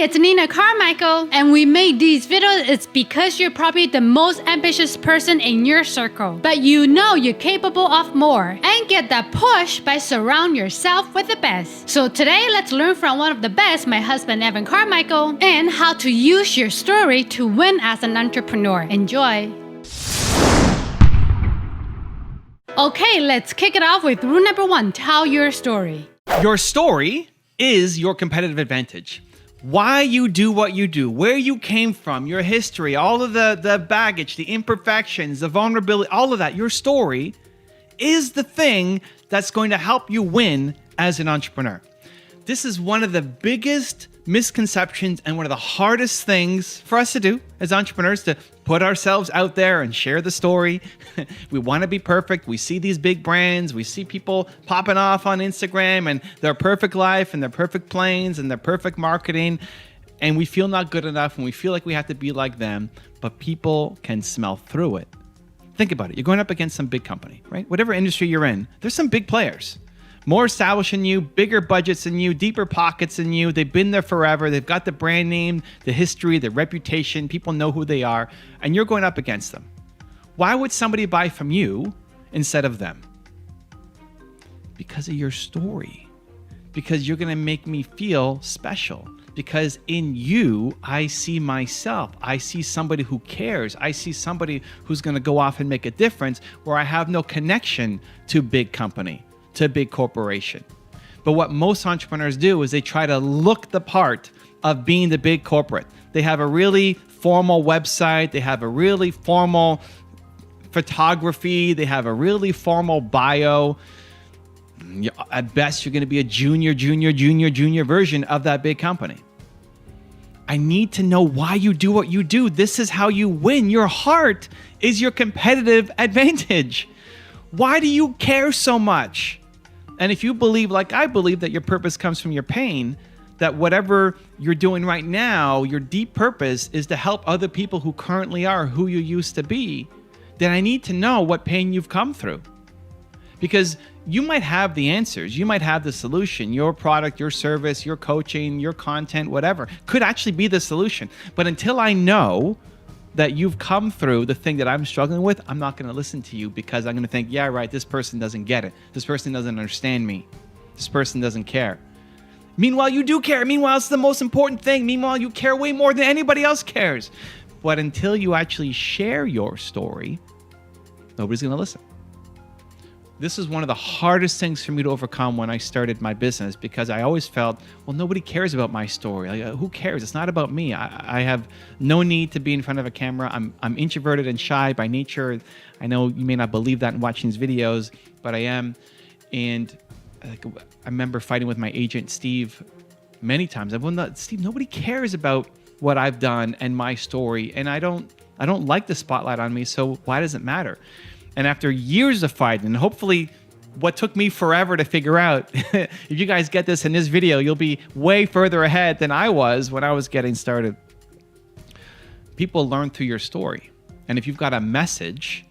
it's Nina Carmichael, and we made these videos it's because you're probably the most ambitious person in your circle, but you know you're capable of more, and get that push by surround yourself with the best. So today, let's learn from one of the best, my husband Evan Carmichael, and how to use your story to win as an entrepreneur. Enjoy! Okay, let's kick it off with rule number 1, tell your story. Your story is your competitive advantage. Why you do what you do, where you came from, your history, all of the baggage, the imperfections, the vulnerability, all of that. Your story is the thing that's going to help you win as an entrepreneur. This is one of the biggest misconceptions and one of the hardest things for us to do as entrepreneurs, to put ourselves out there and share the story. We want to be perfect. We see these big brands. We see people popping off on Instagram and their perfect life and their perfect planes and their perfect marketing. And we feel not good enough and we feel like we have to be like them, but people can smell through it. Think about it. You're going up against some big company, right? Whatever industry you're in, there's some big players. More established than you, bigger budgets than you, deeper pockets than you. They've been there forever. They've got the brand name, the history, the reputation. People know who they are, and you're going up against them. Why would somebody buy from you instead of them? Because of your story. Because you're going to make me feel special. Because in you, I see myself. I see somebody who cares. I see somebody who's going to go off and make a difference where I have no connection to big company, to big corporation. But what most entrepreneurs do is they try to look the part of being the big corporate. They have a really formal website. They have a really formal photography. They have a really formal bio. At best, you're going to be a junior version of that big company. I need to know why you do what you do. This is how you win. Your heart is your competitive advantage. Why do you care so much? And if you believe, like I believe, that your purpose comes from your pain, that whatever you're doing right now, your deep purpose is to help other people who currently are who you used to be, then I need to know what pain you've come through. Because you might have the answers, you might have the solution, your product, your service, your coaching, your content, whatever, could actually be the solution. But until I know that you've come through the thing that I'm struggling with, I'm not going to listen to you, because I'm going to think, yeah, right, this person doesn't get it. This person doesn't understand me. This person doesn't care. Meanwhile, you do care. Meanwhile, it's the most important thing. Meanwhile, you care way more than anybody else cares. But until you actually share your story, nobody's going to listen. This is one of the hardest things for me to overcome when I started my business, because I always felt, well, nobody cares about my story. Like, who cares? It's not about me. I have no need to be in front of a camera. I'm introverted and shy by nature. I know you may not believe that in watching these videos, but I am. And I remember fighting with my agent, Steve, many times. Steve, nobody cares about what I've done and my story, and I don't like the spotlight on me, so why does it matter? And after years of fighting, and hopefully what took me forever to figure out, if you guys get this in this video, you'll be way further ahead than I was when I was getting started. People learn through your story. And if you've got a message,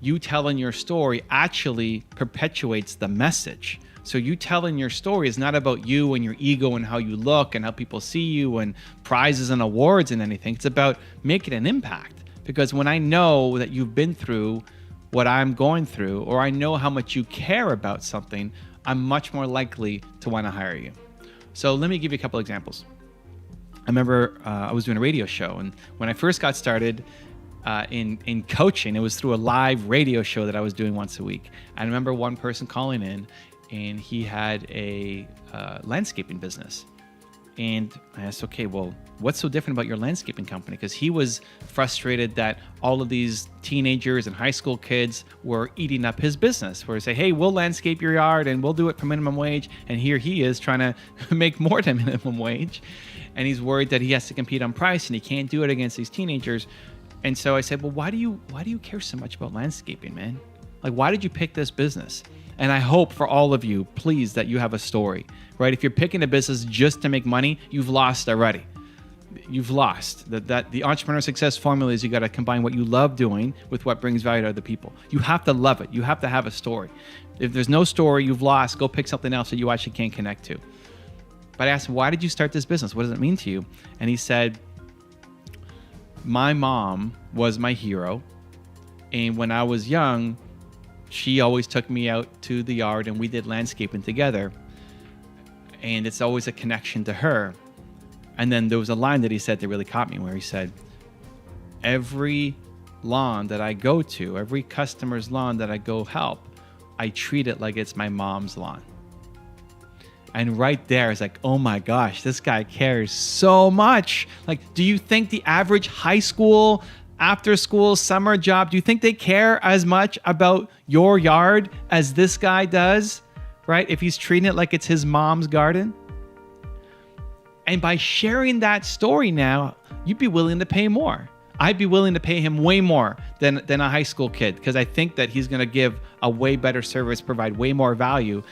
you telling your story actually perpetuates the message. So you telling your story is not about you and your ego and how you look and how people see you and prizes and awards and anything. It's about making an impact. Because when I know that you've been through what I'm going through, or I know how much you care about something, I'm much more likely to want to hire you. So let me give you a couple examples. I remember I was doing a radio show, and when I first got started in coaching, it was through a live radio show that I was doing once a week. I remember one person calling in, and he had a landscaping business. And I asked, okay, well, what's so different about your landscaping company? Because he was frustrated that all of these teenagers and high school kids were eating up his business. Where they say, hey, we'll landscape your yard and we'll do it for minimum wage. And here he is trying to make more than minimum wage. And he's worried that he has to compete on price and he can't do it against these teenagers. And so I said, well, why do you care so much about landscaping, man? Like, why did you pick this business? And I hope for all of you, please, that you have a story, right? If you're picking a business just to make money, you've lost already. You've lost. The entrepreneur success formula is you got to combine what you love doing with what brings value to other people. You have to love it. You have to have a story. If there's no story, you've lost. Go pick something else that you actually can't connect to. But I asked him, why did you start this business? What does it mean to you? And he said, my mom was my hero. And when I was young, she always took me out to the yard and we did landscaping together. And it's always a connection to her. And then there was a line that he said that really caught me, where he said, every lawn that I go to, every customer's lawn that I go help, I treat it like it's my mom's lawn. And right there is like, oh my gosh, this guy cares so much. Like, do you think the average high school, after school, summer job, do you think they care as much about your yard as this guy does, right? If he's treating it like it's his mom's garden. And by sharing that story now, you'd be willing to pay more. I'd be willing to pay him way more than a high school kid, because I think that he's going to give a way better service, provide way more value,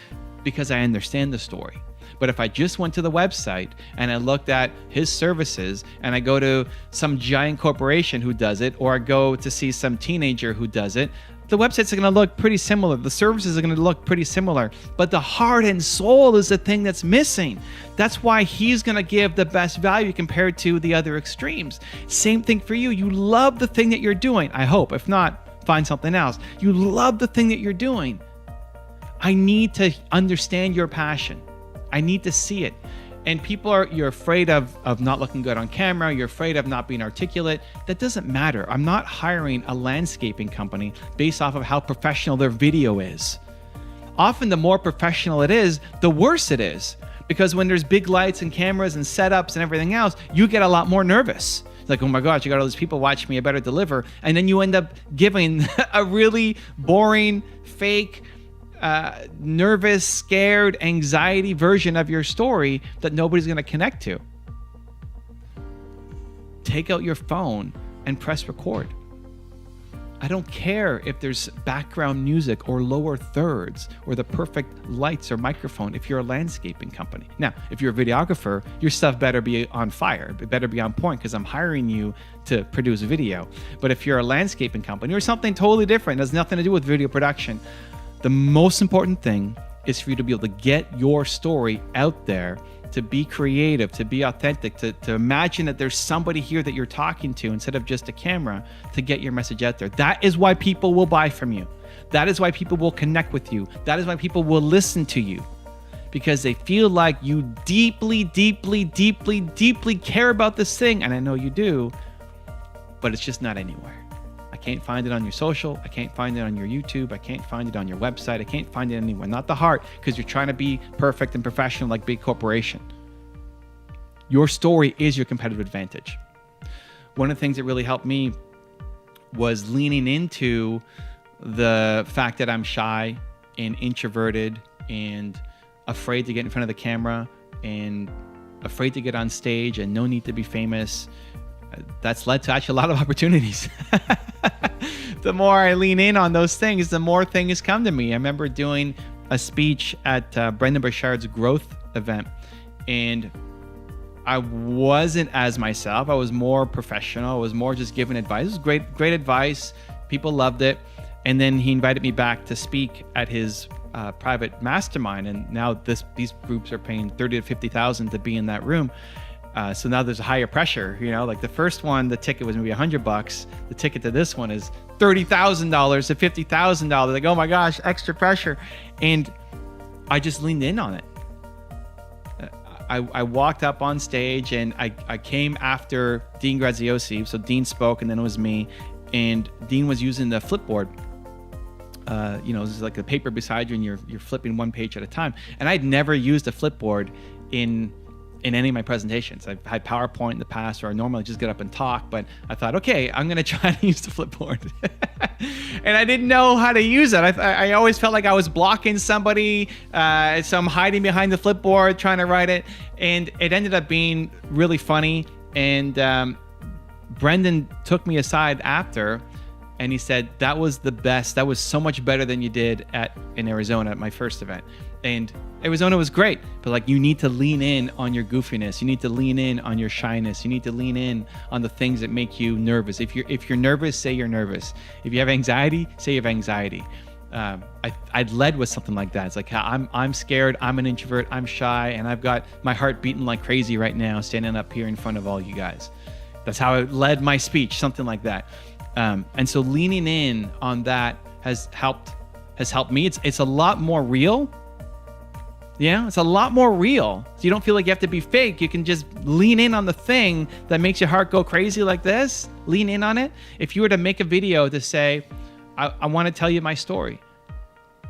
because I understand the story. But if I just went to the website and I looked at his services and I go to some giant corporation who does it, or I go to see some teenager who does it, the websites are going to look pretty similar. The services are going to look pretty similar, but the heart and soul is the thing that's missing. That's why he's going to give the best value compared to the other extremes. Same thing for you. You love the thing that you're doing. I hope. If not, find something else. You love the thing that you're doing. I need to understand your passion. I need to see it. And you're afraid of not looking good on camera. You're afraid of not being articulate. That doesn't matter. I'm not hiring a landscaping company based off of how professional their video is. Often the more professional it is, the worse it is. Because when there's big lights and cameras and setups and everything else, you get a lot more nervous. It's like, oh my gosh, you got all these people watching me, I better deliver. And then you end up giving a really boring, fake, nervous, scared, anxiety version of your story that nobody's going to connect to. Take out your phone and press record. I don't care if there's background music or lower thirds or the perfect lights or microphone if you're a landscaping company. Now, if you're a videographer, your stuff better be on fire. It better be on point, because I'm hiring you to produce video. But if you're a landscaping company or something totally different, has nothing to do with video production, the most important thing is for you to be able to get your story out there, to be creative, to be authentic, to imagine that there's somebody here that you're talking to instead of just a camera, to get your message out there. That is why people will buy from you. That is why people will connect with you. That is why people will listen to you, because they feel like you deeply, deeply, deeply, deeply care about this thing. And I know you do, but it's just not anywhere. I can't find it on your social. I can't find it on your YouTube. I can't find it on your website. I can't find it anywhere. Not the heart, because you're trying to be perfect and professional like big corporation. Your story is your competitive advantage. One of the things that really helped me was leaning into the fact that I'm shy and introverted and afraid to get in front of the camera and afraid to get on stage and no need to be famous. That's led to actually a lot of opportunities. The more I lean in on those things, the more things come to me. I remember doing a speech at Brendan Burchard's growth event, and I wasn't as myself. I was more professional. I was more just giving advice. It was great advice. People loved it. And then he invited me back to speak at his private mastermind. And now these groups are paying $30,000 to $50,000 to be in that room. So now there's a higher pressure, like the first one, the ticket was maybe $100. The ticket to this one is $30,000 to $50,000. Like, oh my gosh, extra pressure. And I just leaned in on it. I walked up on stage and I came after Dean Graziosi. So Dean spoke and then it was me. And Dean was using the Flipboard. This is like a paper beside you and you're flipping one page at a time. And I'd never used a Flipboard in any of my presentations. I've had PowerPoint in the past, or I normally just get up and talk, but I thought, okay, I'm going to try to use the Flipboard. And I didn't know how to use it. I always felt like I was blocking somebody, so I'm hiding behind the Flipboard trying to write it. And it ended up being really funny. And Brendan took me aside after, and he said, that was the best. That was so much better than you did in Arizona at my first event. And Arizona was great, but you need to lean in on your goofiness. You need to lean in on your shyness. You need to lean in on the things that make you nervous. If you're nervous, say you're nervous. If you have anxiety, say you have anxiety. I led with something like that. It's like, I'm scared, I'm an introvert, I'm shy, and I've got my heart beating like crazy right now, standing up here in front of all you guys. That's how I led my speech, something like that. And so leaning in on that has helped me. It's a lot more real. Yeah, it's a lot more real. So you don't feel like you have to be fake. You can just lean in on the thing that makes your heart go crazy like this. Lean in on it. If you were to make a video to say, I want to tell you my story.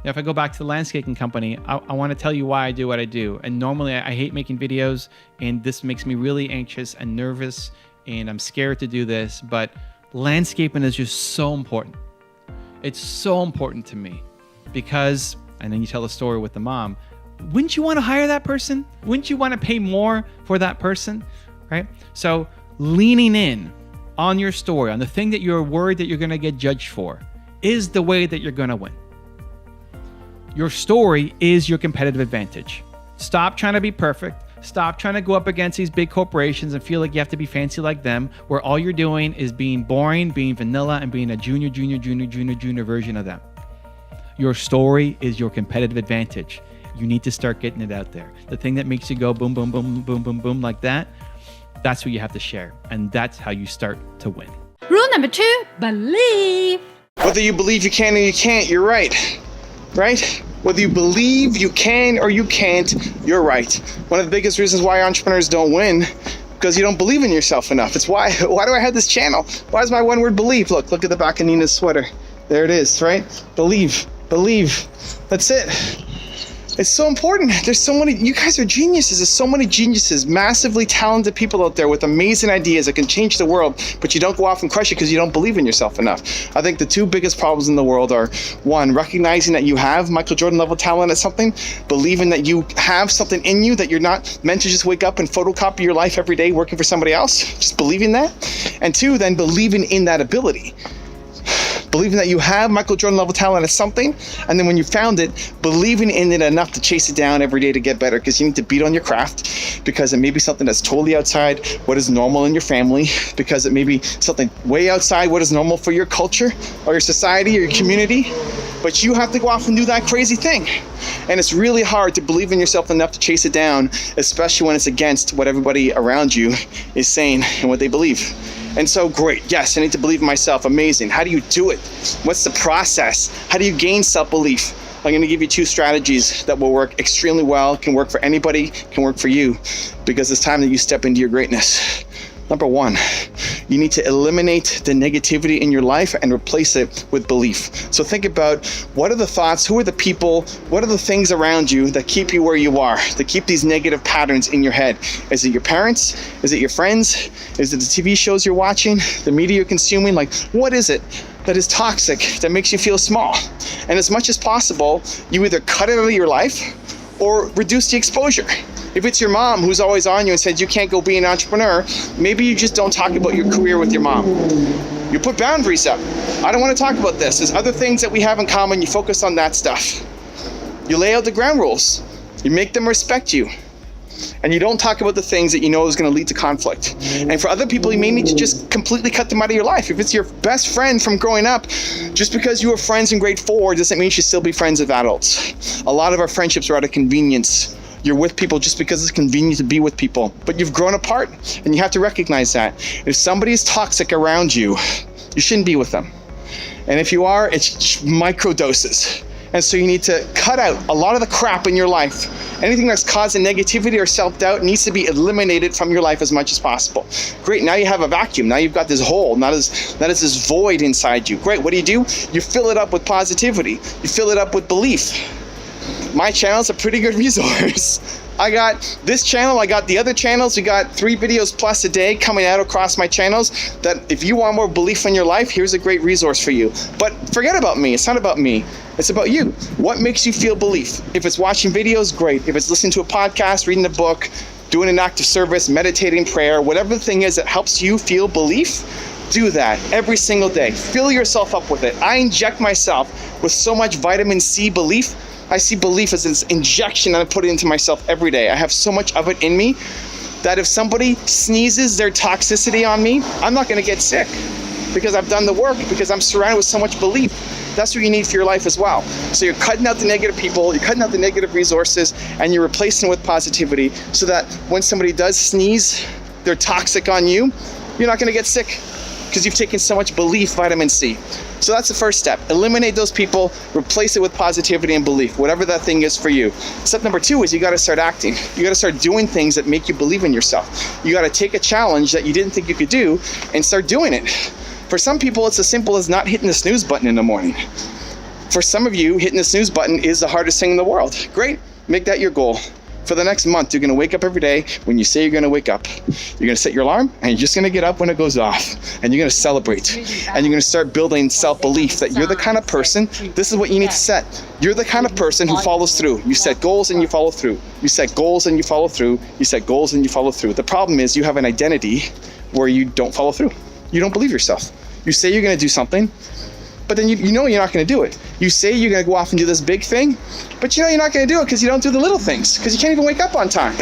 If I go back to the landscaping company, I want to tell you why I do what I do. And normally I hate making videos, and this makes me really anxious and nervous, and I'm scared to do this, but landscaping is just so important. It's so important to me because, and then you tell the story with the mom, wouldn't you want to hire that person? Wouldn't you want to pay more for that person, right? So leaning in on your story, on the thing that you're worried that you're going to get judged for, is the way that you're going to win. Your story is your competitive advantage. Stop trying to be perfect. Stop trying to go up against these big corporations and feel like you have to be fancy like them, where all you're doing is being boring, being vanilla, and being a junior version of them. Your story is your competitive advantage. You need to start getting it out there. The thing that makes you go boom, boom, boom, boom, boom, boom like that, that's what you have to share. And that's how you start to win. Rule number 2, believe. Whether you believe you can or you can't, you're right. Right? Whether you believe you can or you can't, you're right. One of the biggest reasons why entrepreneurs don't win, because you don't believe in yourself enough. It's why do I have this channel? Why is my one word believe? Look at the back of Nina's sweater. There it is, right? Believe. That's it. It's so important. There's so many, you guys are geniuses. There's so many geniuses, massively talented people out there with amazing ideas that can change the world, but you don't go off and crush it because you don't believe in yourself enough. I think the two biggest problems in the world are, one, recognizing that you have Michael Jordan level talent at something, believing that you have something in you, that you're not meant to just wake up and photocopy your life every day working for somebody else, just believing that. And two, then believing in that ability. Believing that you have Michael Jordan level talent at something, and then when you found it, believing in it enough to chase it down every day to get better, because you need to beat on your craft, because it may be something that's totally outside what is normal in your family, because it may be something way outside what is normal for your culture or your society or your community, but you have to go off and do that crazy thing. And it's really hard to believe in yourself enough to chase it down, especially when it's against what everybody around you is saying and what they believe. And so, great, yes, I need to believe in myself, amazing. How do you do it? What's the process? How do you gain self-belief? I'm gonna give you 2 strategies that will work extremely well, can work for anybody, can work for you, because it's time that you step into your greatness. Number 1, you need to eliminate the negativity in your life and replace it with belief. So think about, what are the thoughts, who are the people, what are the things around you that keep you where you are, that keep these negative patterns in your head? Is it your parents? Is it your friends? Is it the TV shows you're watching, the media you're consuming? Like, what is it that is toxic, that makes you feel small? And as much as possible, you either cut it out of your life or reduce the exposure. If it's your mom who's always on you and says you can't go be an entrepreneur, maybe you just don't talk about your career with your mom. You put boundaries up. I don't want to talk about this. There's other things that we have in common. You focus on that stuff. You lay out the ground rules. You make them respect you. And you don't talk about the things that you know is going to lead to conflict. And for other people, you may need to just completely cut them out of your life. If it's your best friend from growing up, just because you were friends in grade 4 doesn't mean you should still be friends with adults. A lot of our friendships are out of convenience. You're with people just because it's convenient to be with people, but you've grown apart, and you have to recognize that. If somebody is toxic around you, you shouldn't be with them. And if you are, it's just micro doses. And so you need to cut out a lot of the crap in your life. Anything that's causing negativity or self-doubt needs to be eliminated from your life as much as possible. Great, now you have a vacuum. Now you've got this hole, not as this void inside you. Great, what do? You fill it up with positivity. You fill it up with belief. My channel is a pretty good resource. I got this channel, I got the other channels. We got 3 videos plus a day coming out across my channels, that if you want more belief in your life, here's a great resource for you. But forget about me. It's not about me. It's about you. What makes you feel belief? If it's watching videos, great. If it's listening to a podcast, reading a book, doing an act of service, meditating, prayer, whatever the thing is that helps you feel belief, do that every single day. Fill yourself up with it. I inject myself with so much vitamin C belief. I see belief as this injection and I put it into myself every day. I have so much of it in me that if somebody sneezes their toxicity on me, I'm not going to get sick. because I've done the work, because I'm surrounded with so much belief. That's what you need for your life as well. So you're cutting out the negative people, you're cutting out the negative resources, and you're replacing it with positivity so that when somebody does sneeze, they're toxic on you, you're not gonna get sick because you've taken so much belief vitamin C. So that's the first step. Eliminate those people, replace it with positivity and belief, whatever that thing is for you. Step number 2 is you gotta start acting. You gotta start doing things that make you believe in yourself. You gotta take a challenge that you didn't think you could do and start doing it. For some people, it's as simple as not hitting the snooze button in the morning. For some of you, hitting the snooze button is the hardest thing in the world. Great, make that your goal. For the next month, you're gonna wake up every day when you say you're gonna wake up. You're gonna set your alarm and you're just gonna get up when it goes off. And you're gonna celebrate. And you're gonna start building self-belief that you're the kind of person, this is what you need to set. You're the kind of person who follows through. You set goals and you follow through. You set goals and you follow through. You set goals and you follow through. The problem is you have an identity where you don't follow through. You don't believe yourself. You say you're gonna do something, but then you know you're not gonna do it. You say you're gonna go off and do this big thing, but you know you're not gonna do it because you don't do the little things, because you can't even wake up on time,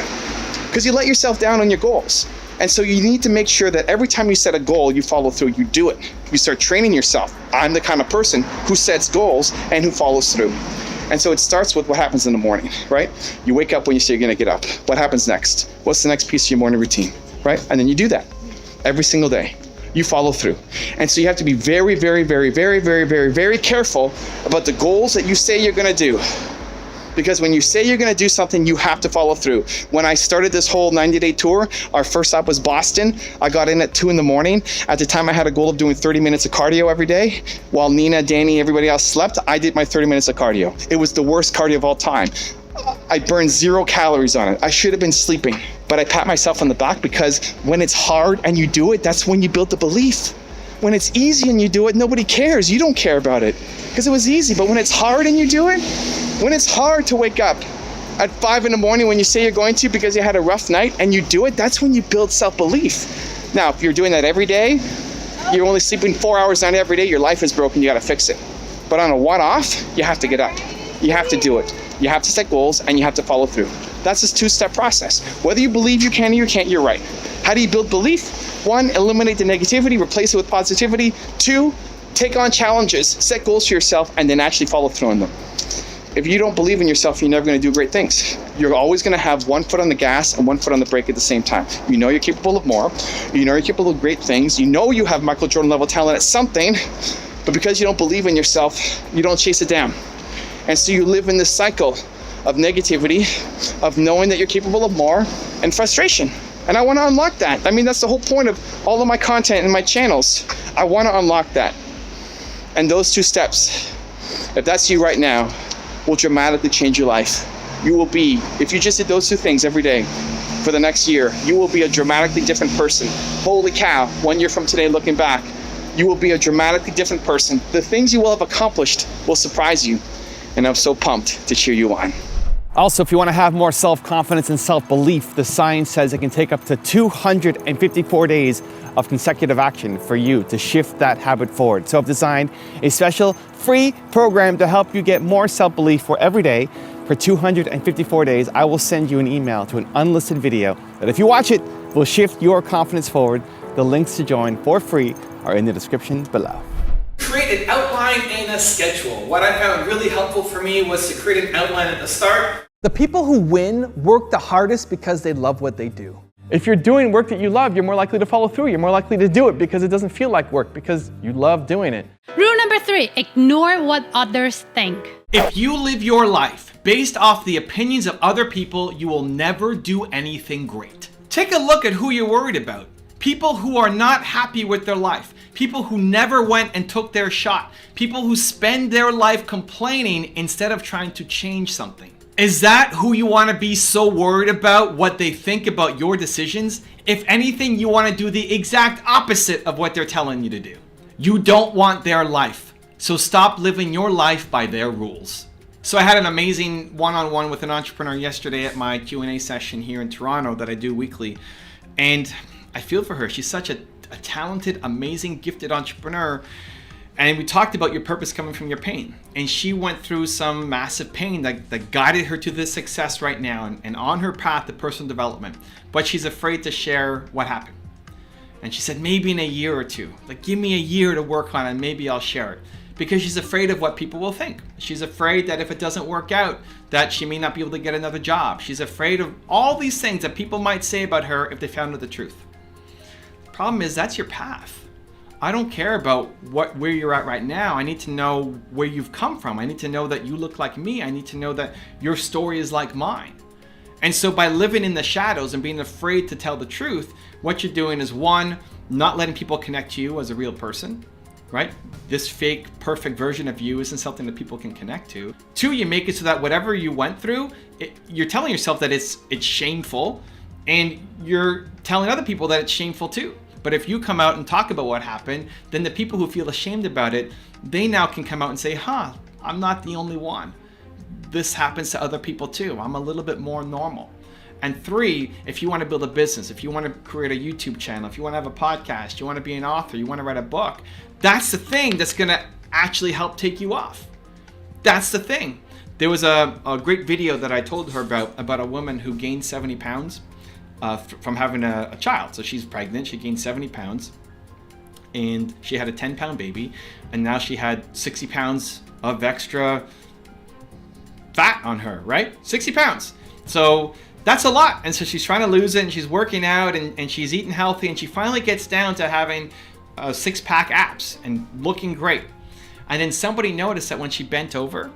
because you let yourself down on your goals. And so you need to make sure that every time you set a goal, you follow through, you do it. You start training yourself. I'm the kind of person who sets goals and who follows through. And so it starts with what happens in the morning, right? You wake up when you say you're gonna get up. What happens next? What's the next piece of your morning routine, right? And then you do that every single day. You follow through. And so you have to be very, very, very, very, very, very, very careful about the goals that you say you're gonna do. Because when you say you're gonna do something, you have to follow through. When I started this whole 90-day tour, our first stop was Boston. I got in at 2 in the morning. At the time, I had a goal of doing 30 minutes of cardio every day. While Nina, Danny, everybody else slept, I did my 30 minutes of cardio. It was the worst cardio of all time. I burned 0 calories on it. I should have been sleeping. But I pat myself on the back because when it's hard and you do it, that's when you build the belief. When it's easy and you do it, nobody cares. You don't care about it because it was easy. But when it's hard and you do it, when it's hard to wake up at 5 in the morning when you say you're going to because you had a rough night and you do it, that's when you build self-belief. Now, if you're doing that every day, you're only sleeping 4 hours a night every day, your life is broken, you gotta fix it. But on a one-off, you have to get up. You have to do it. You have to set goals and you have to follow through. That's this 2-step process. Whether you believe you can or you can't, you're right. How do you build belief? 1, eliminate the negativity, replace it with positivity. 2, take on challenges, set goals for yourself, and then actually follow through on them. If you don't believe in yourself, you're never gonna do great things. You're always gonna have 1 foot on the gas and 1 foot on the brake at the same time. You know you're capable of more. You know you're capable of great things. You know you have Michael Jordan level talent at something, but because you don't believe in yourself, you don't chase it down. And so you live in this cycle of negativity, of knowing that you're capable of more, and frustration. And I want to unlock that. I mean, that's the whole point of all of my content and my channels. I want to unlock that. And those 2 steps, if that's you right now, will dramatically change your life. You will be, if you just did those 2 things every day for the next year, you will be a dramatically different person. Holy cow, 1 year from today, looking back, you will be a dramatically different person. The things you will have accomplished will surprise you. And I'm so pumped to cheer you on. Also, if you want to have more self-confidence and self-belief, the science says it can take up to 254 days of consecutive action for you to shift that habit forward. So I've designed a special free program to help you get more self-belief for every day. For 254 days, I will send you an email to an unlisted video that if you watch it, will shift your confidence forward. The links to join for free are in the description below. Create an outline and a schedule. What I found really helpful for me was to create an outline at the start. The people who win work the hardest because they love what they do. If you're doing work that you love, you're more likely to follow through. You're more likely to do it because it doesn't feel like work, because you love doing it. Rule number 3, ignore what others think. If you live your life based off the opinions of other people, you will never do anything great. Take a look at who you're worried about. People who are not happy with their life. People who never went and took their shot. People who spend their life complaining instead of trying to change something. Is that who you want to be so worried about, what they think about your decisions? If anything, you want to do the exact opposite of what they're telling you to do. You don't want their life. So stop living your life by their rules. So I had an amazing one-on-one with an entrepreneur yesterday at my Q&A session here in Toronto that I do weekly. And I feel for her. She's such a talented, amazing, gifted entrepreneur. And we talked about your purpose coming from your pain. And she went through some massive pain that guided her to this success right now and on her path to personal development. But she's afraid to share what happened. And she said, maybe in a year or two. Like, give me a year to work on it and maybe I'll share it. Because she's afraid of what people will think. She's afraid that if it doesn't work out, that she may not be able to get another job. She's afraid of all these things that people might say about her if they found out the truth. The problem is, that's your path. I don't care about where you're at right now. I need to know where you've come from. I need to know that you look like me. I need to know that your story is like mine. And so by living in the shadows and being afraid to tell the truth, what you're doing is, one, not letting people connect to you as a real person, right? This fake, perfect version of you isn't something that people can connect to. Two, you make it so that whatever you went through, you're telling yourself that it's shameful, and you're telling other people that it's shameful too. But if you come out and talk about what happened, then the people who feel ashamed about it, they now can come out and say, I'm not the only one. This happens to other people too. I'm a little bit more normal. And three, if you want to build a business, if you want to create a YouTube channel, if you want to have a podcast, you want to be an author, you want to write a book, that's the thing that's going to actually help take you off. That's the thing. There was a great video that I told her about a woman who gained 70 pounds from having a child. So she's pregnant, she gained 70 pounds, and she had a 10-pound baby, and now she had 60 pounds of extra fat on her, right? 60 pounds. So that's a lot. And so she's trying to lose it, and she's working out, and she's eating healthy, and she finally gets down to having 6-pack abs and looking great. And then somebody noticed that when she bent over,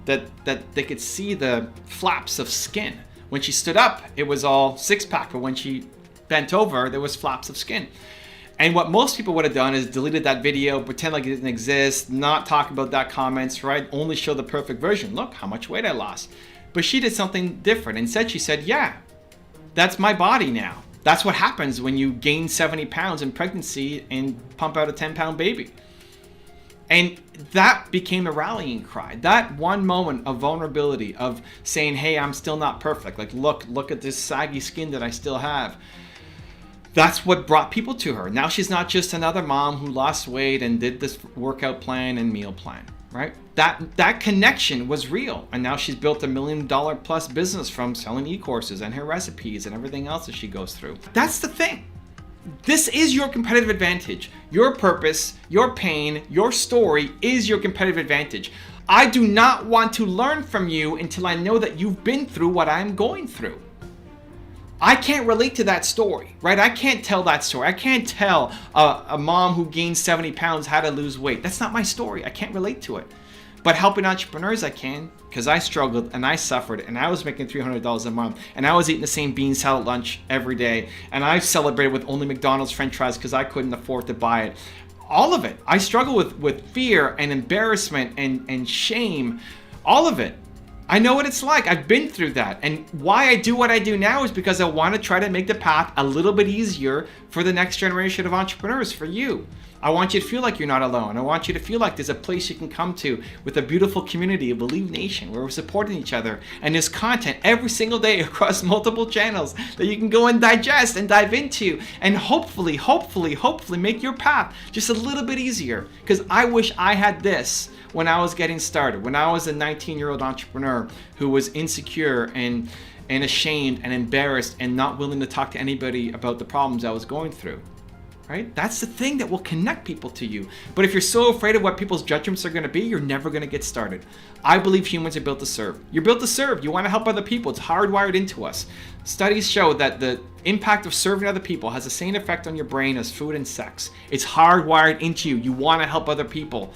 that they could see the flaps of skin. When she stood up, it was all 6-pack, but when she bent over, there was flaps of skin. And what most people would have done is deleted that video, pretend like it didn't exist, not talk about that comments, right? Only show the perfect version. Look how much weight I lost. But she did something different. Instead, she said, yeah, that's my body now. That's what happens when you gain 70 pounds in pregnancy and pump out a 10-pound baby. And that became a rallying cry. That one moment of vulnerability, of saying, hey, I'm still not perfect. Like, look at this saggy skin that I still have. That's what brought people to her. Now she's not just another mom who lost weight and did this workout plan and meal plan, right? That connection was real. And now she's built $1 million plus business from selling e-courses and her recipes and everything else that she goes through. That's the thing. This is your competitive advantage. Your purpose, your pain, your story is your competitive advantage. I do not want to learn from you until I know that you've been through what I'm going through. I can't relate to that story, right? I can't tell that story. I can't tell a mom who gained 70 pounds how to lose weight. That's not my story. I can't relate to it. But helping entrepreneurs, I can, because I struggled and I suffered, and I was making $300 a month, and I was eating the same bean salad lunch every day, and I celebrated with only McDonald's French fries because I couldn't afford to buy it. All of it. I struggle with fear and embarrassment and shame. All of it. I know what it's like. I've been through that. And why I do what I do now is because I want to try to make the path a little bit easier for the next generation of entrepreneurs, for you. I want you to feel like you're not alone. I want you to feel like there's a place you can come to with a beautiful community, a Believe Nation, where we're supporting each other. And there's content every single day across multiple channels that you can go and digest and dive into, and hopefully make your path just a little bit easier. Because I wish I had this when I was getting started, when I was a 19-year-old entrepreneur who was insecure and ashamed and embarrassed and not willing to talk to anybody about the problems I was going through. Right? That's the thing that will connect people to you. But if you're so afraid of what people's judgments are going to be, you're never going to get started. I believe humans are built to serve. You're built to serve. You want to help other people. It's hardwired into us. Studies show that the impact of serving other people has the same effect on your brain as food and sex. It's hardwired into you. You want to help other people.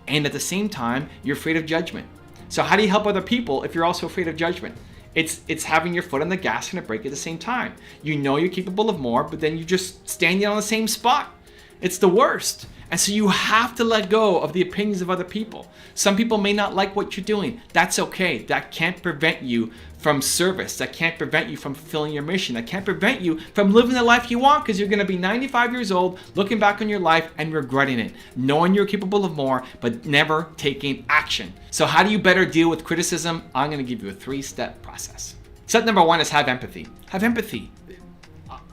And at the same time, you're afraid of judgment. So how do you help other people if you're also afraid of judgment? It's having your foot on the gas and a brake at the same time. You know you're capable of more, but then you're just standing on the same spot. It's the worst. And so you have to let go of the opinions of other people. Some people may not like what you're doing. That's okay. That can't prevent you from service. That can't prevent you from fulfilling your mission. That can't prevent you from living the life you want, because you're going to be 95 years old, looking back on your life and regretting it, knowing you're capable of more, but never taking action. So how do you better deal with criticism? I'm going to give you a 3-step process. Step number 1 is have empathy. Have empathy.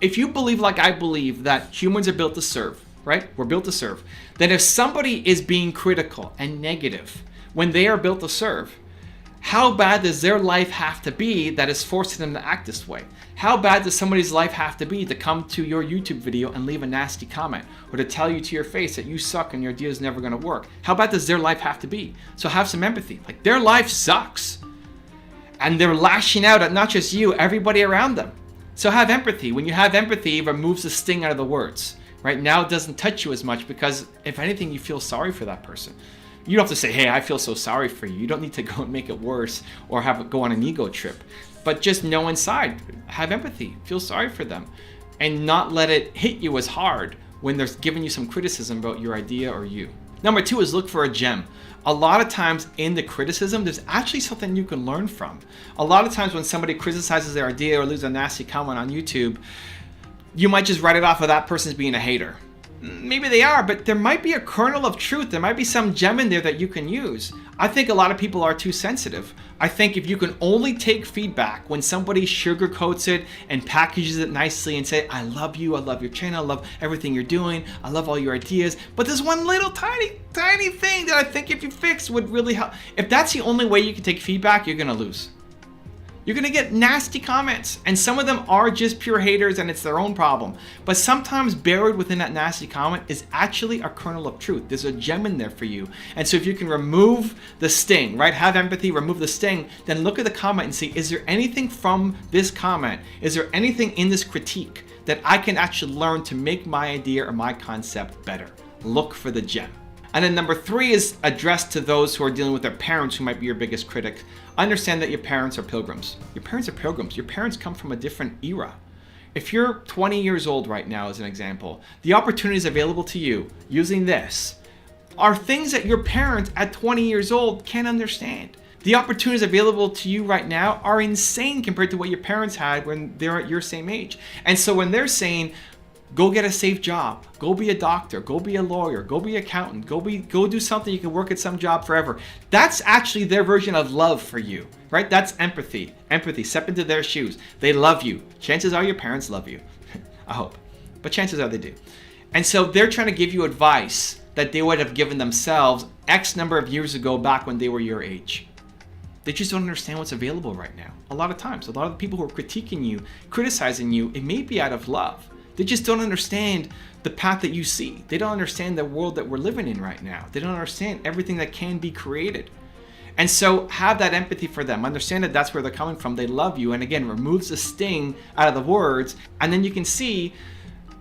If you believe like I believe that humans are built to serve, right? We're built to serve. Then if somebody is being critical and negative when they are built to serve, How bad does their life have to be that is forcing them to act this way? How bad does somebody's life have to be to come to your YouTube video and leave a nasty comment, or to tell you to your face that you suck and your idea is never gonna work? How bad does their life have to be? So have some empathy. Like, their life sucks. And they're lashing out at not just you, everybody around them. So have empathy. When you have empathy, it removes the sting out of the words. Right now, it doesn't touch you as much because, if anything, you feel sorry for that person. You don't have to say, hey, I feel so sorry for you. You don't need to go and make it worse or have it go on an ego trip. But just know inside, have empathy, feel sorry for them, and not let it hit you as hard when they're giving you some criticism about your idea or you. Number 2 is look for a gem. A lot of times in the criticism, there's actually something you can learn from. A lot of times when somebody criticizes their idea or leaves a nasty comment on YouTube, you might just write it off of that person's being a hater. Maybe they are, but there might be a kernel of truth. There might be some gem in there that you can use. I think a lot of people are too sensitive. I think if you can only take feedback when somebody sugarcoats it and packages it nicely and say, I love you, I love your channel, I love everything you're doing, I love all your ideas, but there's one little tiny thing that I think if you fix would really help. If that's the only way you can take feedback, you're gonna lose. You're gonna get nasty comments, and some of them are just pure haters and it's their own problem. But sometimes buried within that nasty comment is actually a kernel of truth. There's a gem in there for you. And so if you can remove the sting, right? Have empathy, remove the sting, then look at the comment and see, is there anything from this comment? Is there anything in this critique that I can actually learn to make my idea or my concept better? Look for the gem. And then number 3 is addressed to those who are dealing with their parents who might be your biggest critic. Understand that your parents are pilgrims. Your parents are pilgrims. Your parents come from a different era. If you're 20 years old right now, as an example, the opportunities available to you using this are things that your parents at 20 years old can't understand. The opportunities available to you right now are insane compared to what your parents had when they're at your same age. And so when they're saying, go get a safe job, go be a doctor, go be a lawyer, go be an accountant, go do something you can work at some job forever. That's actually their version of love for you, right? That's empathy. Empathy, step into their shoes. They love you. Chances are your parents love you. I hope. But chances are they do. And so they're trying to give you advice that they would have given themselves X number of years ago back when they were your age. They just don't understand what's available right now. A lot of times, a lot of the people who are critiquing you, criticizing you, it may be out of love. They just don't understand the path that you see. They don't understand the world that we're living in right now. They don't understand everything that can be created. And so have that empathy for them. Understand that that's where they're coming from. They love you. And again, removes the sting out of the words. And then you can see,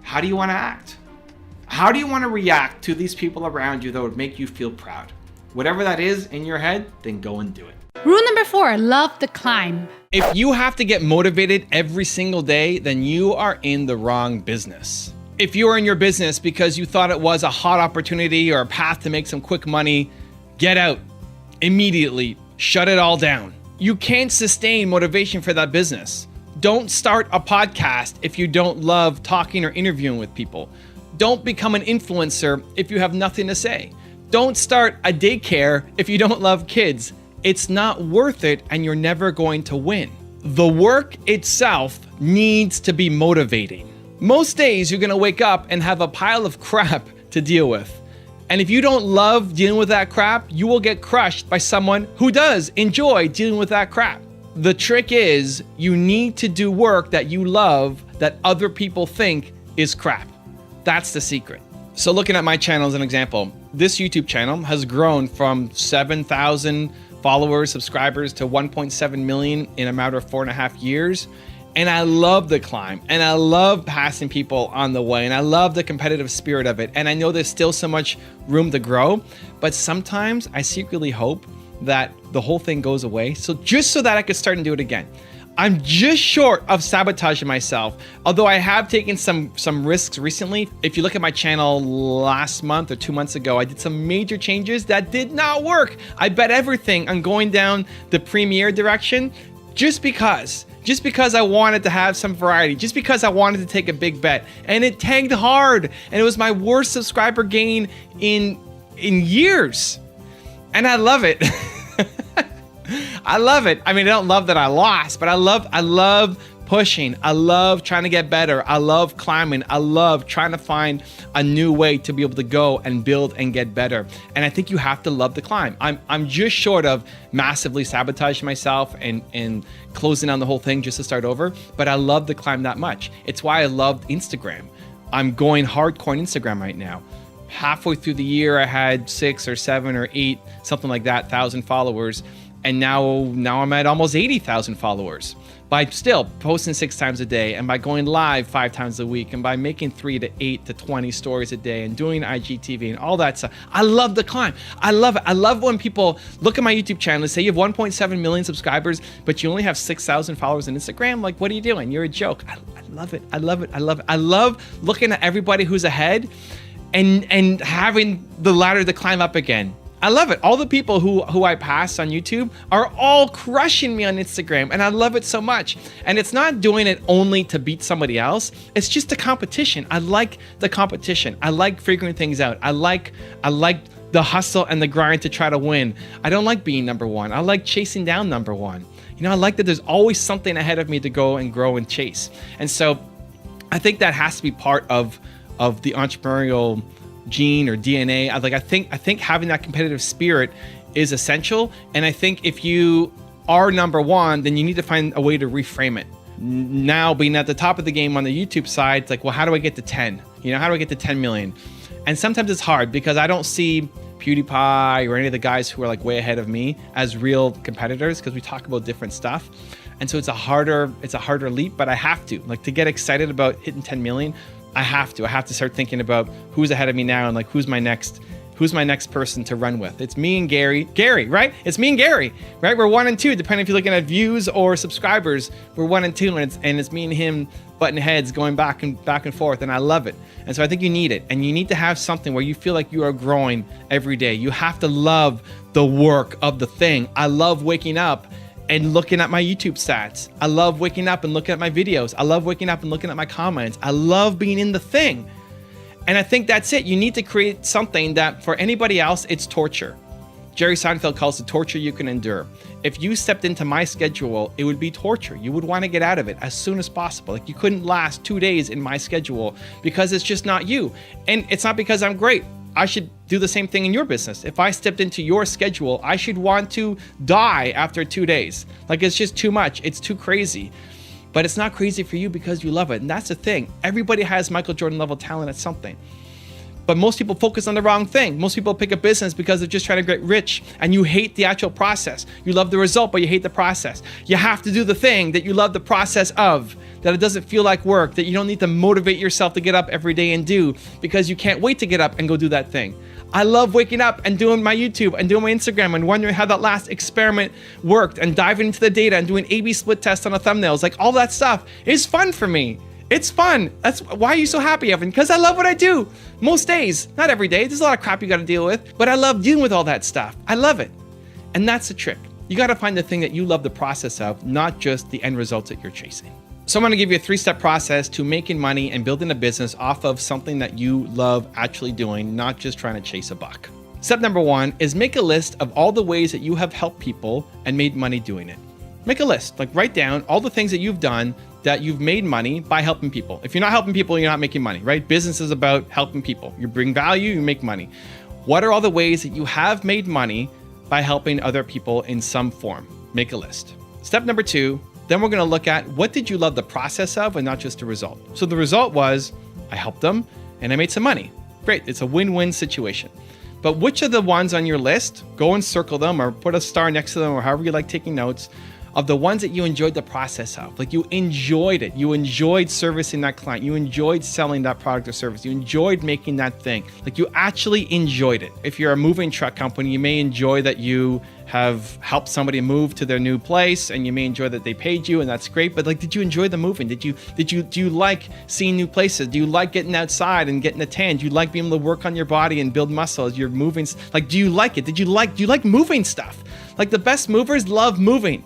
how do you want to act? How do you want to react to these people around you that would make you feel proud? Whatever that is in your head, then go and do it. Rule number 4, love the climb. If you have to get motivated every single day, then you are in the wrong business. If you are in your business because you thought it was a hot opportunity or a path to make some quick money, get out immediately. Shut it all down. You can't sustain motivation for that business. Don't start a podcast if you don't love talking or interviewing with people. Don't become an influencer if you have nothing to say. Don't start a daycare if you don't love kids. It's not worth it and you're never going to win. The work itself needs to be motivating. Most days you're gonna wake up and have a pile of crap to deal with. And if you don't love dealing with that crap, you will get crushed by someone who does enjoy dealing with that crap. The trick is you need to do work that you love that other people think is crap. That's the secret. So looking at my channel as an example, this YouTube channel has grown from 7,000 followers, subscribers to 1.7 million in a matter of 4.5 years. And I love the climb and I love passing people on the way and I love the competitive spirit of it. And I know there's still so much room to grow, but sometimes I secretly hope that the whole thing goes away. So just so that I could start and do it again. I'm just short of sabotaging myself, although I have taken some risks recently. If you look at my channel last month or 2 months ago, I did some major changes that did not work. I bet everything on going down the premiere direction just because I wanted to have some variety, just because I wanted to take a big bet. And it tanked hard, and it was my worst subscriber gain in years. And I love it. I love it. I mean, I don't love that I lost, but I love pushing. I love trying to get better. I love climbing. I love trying to find a new way to be able to go and build and get better. And I think you have to love the climb. I'm just short of massively sabotaging myself and closing down the whole thing just to start over. But I love the climb that much. It's why I loved Instagram. I'm going hardcore on Instagram right now. Halfway through the year, I had 6 or 7 or 8, something like that, 1,000 followers. And now I'm at almost 80,000 followers by still posting 6 times a day, and by going live 5 times a week, and by making 3 to 8 to 20 stories a day, and doing IGTV and all that stuff. I love the climb. I love it. I love when people look at my YouTube channel and say you have 1.7 million subscribers, but you only have 6,000 followers on Instagram. Like, what are you doing? You're a joke. I love it. I love it. I love it. I love looking at everybody who's ahead and having the ladder to climb up again. I love it. All the people who I pass on YouTube are all crushing me on Instagram, and I love it so much. And it's not doing it only to beat somebody else. It's just a competition. I like the competition. I like figuring things out. I like the hustle and the grind to try to win. I don't like being number one. I like chasing down number one. You know, I like that there's always something ahead of me to go and grow and chase. And so I think that has to be part of the entrepreneurial gene or DNA. I think having that competitive spirit is essential. And I think if you are number one, then you need to find a way to reframe it. Now, being at the top of the game on the YouTube side, it's like, well, how do I get to 10? You know, how do I get to 10 million? And sometimes it's hard because I don't see PewDiePie or any of the guys who are like way ahead of me as real competitors, because we talk about different stuff. And so it's a harder leap, but I have to, like, to get excited about hitting 10 million. I have to start thinking about who's ahead of me now and like who's my next person to run with. It's me and Gary, right? It's me and Gary, right? We're 1 and 2, depending if you're looking at views or subscribers. We're 1 and 2, and it's me and him butting heads, going back and forth, and I love it. And so I think you need it, and you need to have something where you feel like you are growing every day. You have to love the work of the thing. I love waking up and looking at my YouTube stats. I love waking up and looking at my videos. I love waking up and looking at my comments. I love being in the thing. And I think that's it. You need to create something that for anybody else, it's torture. Jerry Seinfeld calls it torture you can endure. If you stepped into my schedule, it would be torture. You would want to get out of it as soon as possible. Like, you couldn't last 2 days in my schedule because it's just not you. And it's not because I'm great. I should do the same thing in your business. If I stepped into your schedule, I should want to die after 2 days. Like, it's just too much. It's too crazy. But it's not crazy for you because you love it. And that's the thing. Everybody has Michael Jordan level talent at something. But most people focus on the wrong thing. Most people pick a business because they're just trying to get rich, and you hate the actual process. You love the result, but you hate the process. You have to do the thing that you love the process of, that it doesn't feel like work, that you don't need to motivate yourself to get up every day and do, because you can't wait to get up and go do that thing. I love waking up and doing my YouTube and doing my Instagram and wondering how that last experiment worked and diving into the data and doing A/B split tests on the thumbnails. Like, all that stuff is fun for me. It's fun. That's why are you so happy, Evan? Because I love what I do. Most days, not every day. There's a lot of crap you got to deal with, but I love dealing with all that stuff. I love it. And that's the trick. You got to find the thing that you love the process of, not just the end results that you're chasing. So I'm going to give you a 3-step process to making money and building a business off of something that you love actually doing, not just trying to chase a buck. Step number 1 is make a list of all the ways that you have helped people and made money doing it. Make a list, like write down all the things that you've done that you've made money by helping people. If you're not helping people, you're not making money, right? Business is about helping people. You bring value, you make money. What are all the ways that you have made money by helping other people in some form? Make a list. Step number 2, then we're gonna look at what did you love the process of and not just the result. So the result was I helped them and I made some money. Great, it's a win-win situation. But which of the ones on your list, go and circle them or put a star next to them or however you like taking notes, of the ones that you enjoyed the process of. Like, you enjoyed it. You enjoyed servicing that client. You enjoyed selling that product or service. You enjoyed making that thing. Like, you actually enjoyed it. If you're a moving truck company, you may enjoy that you have helped somebody move to their new place, and you may enjoy that they paid you, and that's great. But like, did you enjoy the moving? Do you like seeing new places? Do you like getting outside and getting a tan? Do you like being able to work on your body and build muscle as you're moving? Like, do you like it? Do you like moving stuff? Like, the best movers love moving.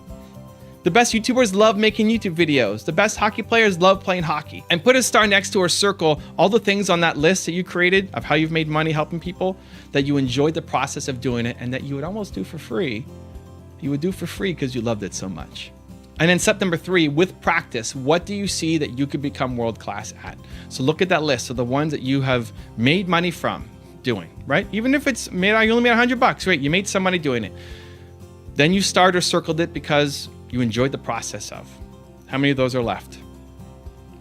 The best YouTubers love making YouTube videos. The best hockey players love playing hockey. And put a star next to or circle all the things on that list that you created of how you've made money helping people, that you enjoyed the process of doing it, and that you would almost do for free. You would do for free because you loved it so much. And then step number 3, with practice, what do you see that you could become world class at? So look at that list of the ones that you have made money from doing, right? Even if it's you only made $100, right? You made some money doing it. Then you start or circled it because you enjoyed the process of. How many of those are left?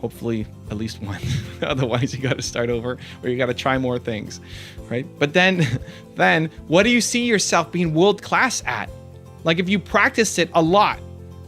Hopefully at least one. Otherwise you got to start over or you got to try more things, right? But then what do you see yourself being world class at? Like if you practiced it a lot,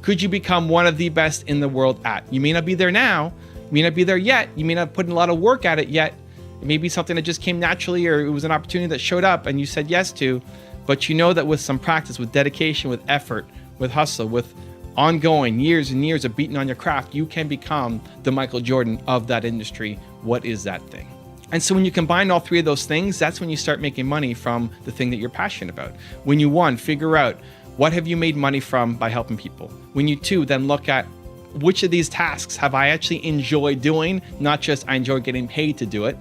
could you become one of the best in the world at? You may not be there now, you may not be there yet, you may not put in a lot of work at it yet. It may be something that just came naturally or it was an opportunity that showed up and you said yes to, but you know that with some practice, with dedication, with effort, with hustle, with ongoing years and years of beating on your craft, you can become the Michael Jordan of that industry. What is that thing? And so when you combine all 3 of those things, that's when you start making money from the thing that you're passionate about. When you 1, figure out what have you made money from by helping people. When you 2, then look at which of these tasks have I actually enjoyed doing, not just I enjoy getting paid to do it.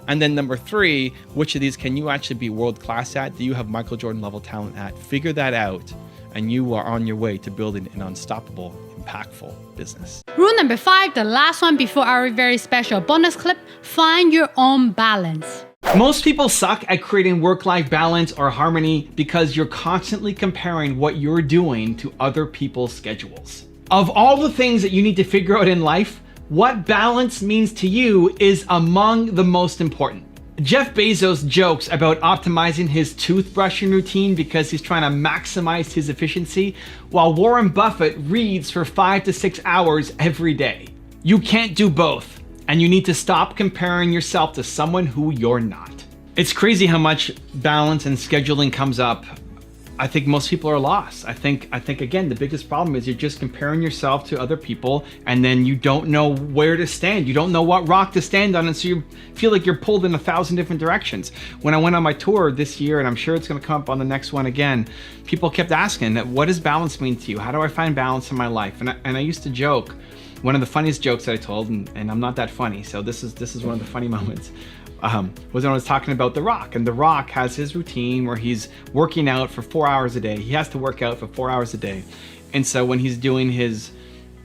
And then number 3, which of these can you actually be world class at? Do you have Michael Jordan level talent at? Figure that out and you are on your way to building an unstoppable, impactful business. Rule number 5, the last one before our very special bonus clip, find your own balance. Most people suck at creating work-life balance or harmony because you're constantly comparing what you're doing to other people's schedules. Of all the things that you need to figure out in life, what balance means to you is among the most important. Jeff Bezos jokes about optimizing his toothbrushing routine because he's trying to maximize his efficiency, while Warren Buffett reads for 5 to 6 hours every day. You can't do both, and you need to stop comparing yourself to someone who you're not. It's crazy how much balance and scheduling comes up. I think most people are lost. I think again, the biggest problem is you're just comparing yourself to other people and then you don't know where to stand. You don't know what rock to stand on, and so you feel like you're pulled in 1,000 different directions. When I went on my tour this year, and I'm sure it's gonna come up on the next one again, people kept asking, what does balance mean to you? How do I find balance in my life? And I used to joke, one of the funniest jokes that I told, and I'm not that funny, so this is one of the funny moments, was when I was talking about The Rock. And The Rock has his routine where he's working out for 4 hours a day. He has to work out for 4 hours a day. And so when he's doing his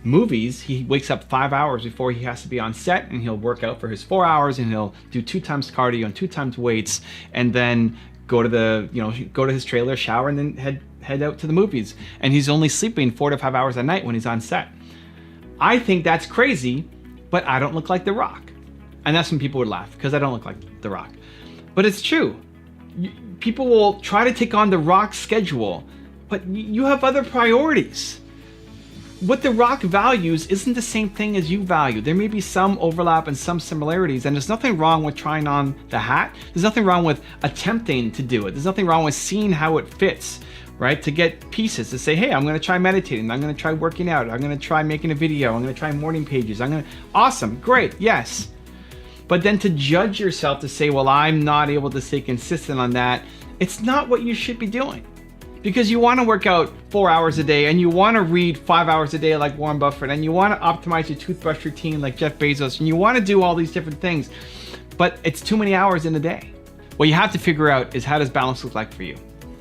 movies, he wakes up 5 hours before he has to be on set, and he'll work out for his 4 hours, and he'll do 2 times cardio and 2 times weights, and then go to his trailer, shower, and then head out to the movies. And he's only sleeping 4 to 5 hours a night when he's on set. I think that's crazy, but I don't look like The Rock. And that's when people would laugh, because I don't look like The Rock. But it's true. People will try to take on The Rock's schedule, but you have other priorities. What The Rock values isn't the same thing as you value. There may be some overlap and some similarities, and there's nothing wrong with trying on the hat. There's nothing wrong with attempting to do it. There's nothing wrong with seeing how it fits, right? To get pieces, to say, hey, I'm gonna try meditating, I'm gonna try working out, I'm gonna try making a video, I'm gonna try morning pages, awesome, great, yes. But then to judge yourself to say, well, I'm not able to stay consistent on that, it's not what you should be doing. Because you want to work out 4 hours a day, and you want to read 5 hours a day like Warren Buffett, and you want to optimize your toothbrush routine like Jeff Bezos, and you want to do all these different things, but it's too many hours in a day. What you have to figure out is, how does balance look like for you?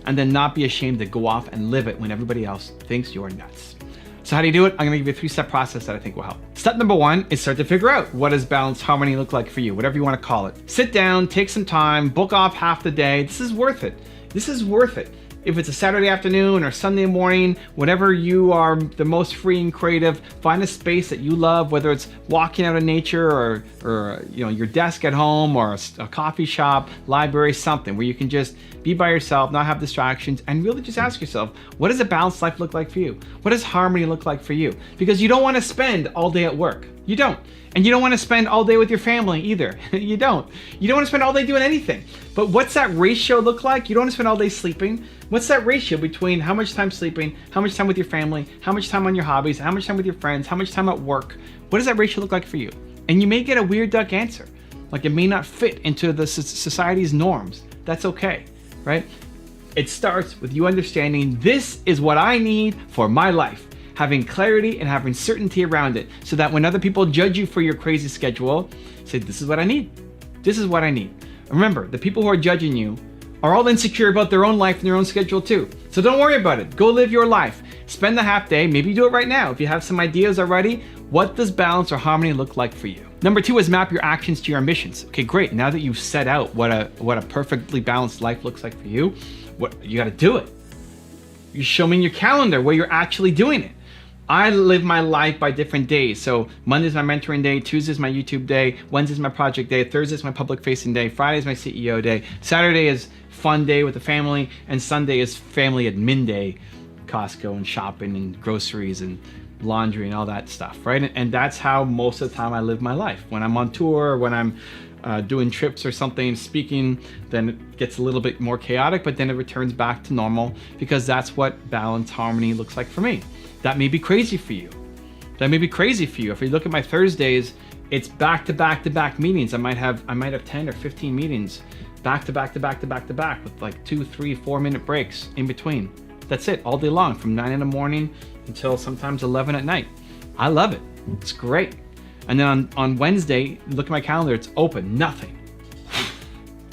And then not be ashamed to go off and live it when everybody else thinks you're nuts. So how do you do it? I'm gonna give you a 3-step process that I think will help. Step number 1 is start to figure out, what does balance, harmony look like for you? Whatever you wanna call it. Sit down, take some time, book off half the day. This is worth it. This is worth it. If it's a Saturday afternoon or Sunday morning, whenever you are the most free and creative, find a space that you love, whether it's walking out in nature or your desk at home, or a coffee shop, library, something where you can just be by yourself, not have distractions, and really just ask yourself, what does a balanced life look like for you? What does harmony look like for you? Because you don't want to spend all day at work. You don't. And you don't want to spend all day with your family either. You don't. You don't want to spend all day doing anything. But what's that ratio look like? You don't want to spend all day sleeping. What's that ratio between how much time sleeping, how much time with your family, how much time on your hobbies, how much time with your friends, how much time at work? What does that ratio look like for you? And you may get a weird duck answer. Like, it may not fit into the society's norms. That's okay, right? It starts with you understanding, this is what I need for my life. Having clarity and having certainty around it, so that when other people judge you for your crazy schedule, say, this is what I need. This is what I need. Remember, the people who are judging you are all insecure about their own life and their own schedule too. So don't worry about it. Go live your life. Spend the half day, maybe do it right now. If you have some ideas already, what does balance or harmony look like for you? Number 2 is map your actions to your ambitions. Okay, great. Now that you've set out what a perfectly balanced life looks like for you, you got to do it. You show me in your calendar where you're actually doing it. I live my life by different days. So Monday's my mentoring day, Tuesday's my YouTube day, Wednesday's my project day, Thursday's my public facing day, Friday's my CEO day, Saturday is fun day with the family, and Sunday is family admin day, Costco and shopping and groceries and laundry and all that stuff, right? And that's how most of the time I live my life. When I'm on tour, when I'm doing trips or something, speaking, then it gets a little bit more chaotic, but then it returns back to normal because that's what balance, harmony looks like for me. That may be crazy for you. That may be crazy for you. If you look at my Thursdays, it's back to back to back meetings. I might have 10 or 15 meetings back to back to back to back to back with like 2, 3, 4 minute breaks in between. That's it, all day long, from 9 in the morning until sometimes 11 at night. I love it. It's great. And then on Wednesday, look at my calendar, it's open, nothing.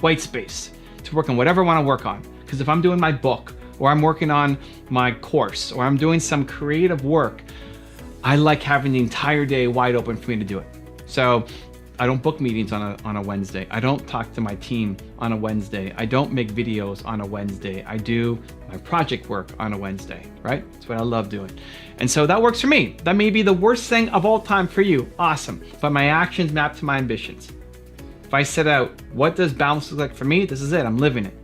White space to work on whatever I want to work on. Because if I'm doing my book, or I'm working on my course, or I'm doing some creative work, I like having the entire day wide open for me to do it. So I don't book meetings on a Wednesday. I don't talk to my team on a Wednesday. I don't make videos on a Wednesday. I do my project work on a Wednesday, right? That's what I love doing. And so that works for me. That may be the worst thing of all time for you. Awesome. But my actions map to my ambitions. If I set out, what does balance look like for me? This is it. I'm living it.